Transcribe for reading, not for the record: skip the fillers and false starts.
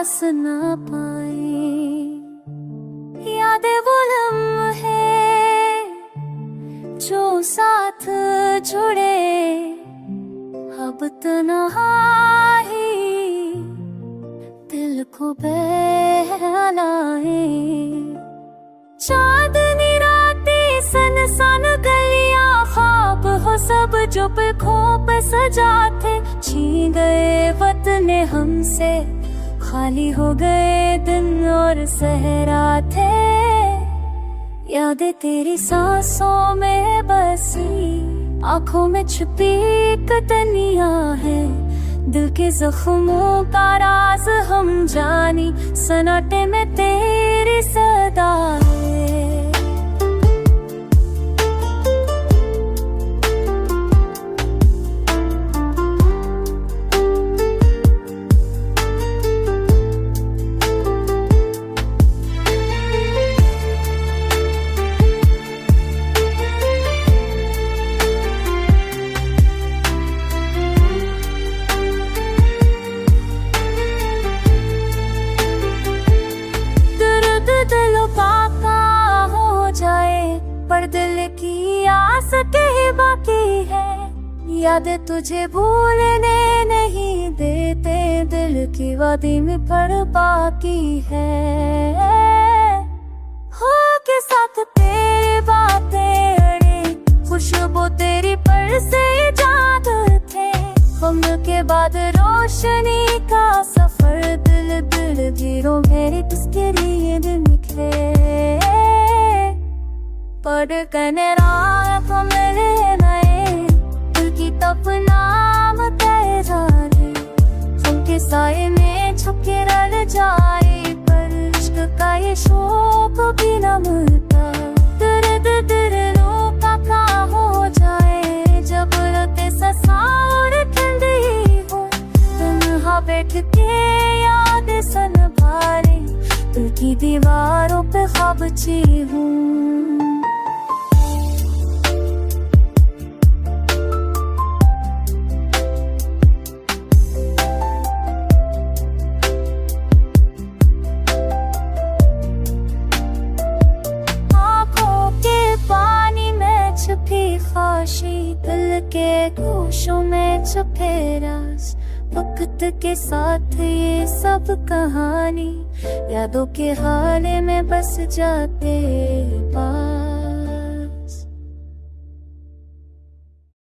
पास ना पाए। यादें वो लम्हे जो साथ जुड़े, अब तन्हाई दिल को बहलाए। चांदनी रातें सन गलियां, ख्वाब हो सब जो पे खोप सजाते। छीन गए वतन हमसे, खाली हो गए दिन और सहरा थे। यादें तेरी सांसों में बसी, आंखों में छुपी कतनिया है। दिल के जख्मों का राज हम जानी, सन्नाटे में तेरी सदा है। पर दिल की आस कहीं बाकी है। यादें तुझे भूलने नहीं देते, दिल की वादी में पड़ बाकी है। हो के साथ तेरी बातें अड़े, खुशबू तेरी पर से जाद थे। गम के बाद रोशनी का सफर, दिल दिल गिरो मेरे किसके लिए दिल निकले। पर कने रात मिले नए, दिल की तप नाम तय जाने। उनके साए में छुपके रल जाए, पर इश्क का ये शौक भी न मिलता। दर्द दिलों का हो जाए, जब रातें ससार ठंडी हो। तन्हा बैठ के याद संभाले, दिल की दीवारों पे ख्वाब ची हूँ। खाशी दिल के गोशों में छुपे राज, वक्त के साथ ये सब कहानी यादों के हाले में बस जाते।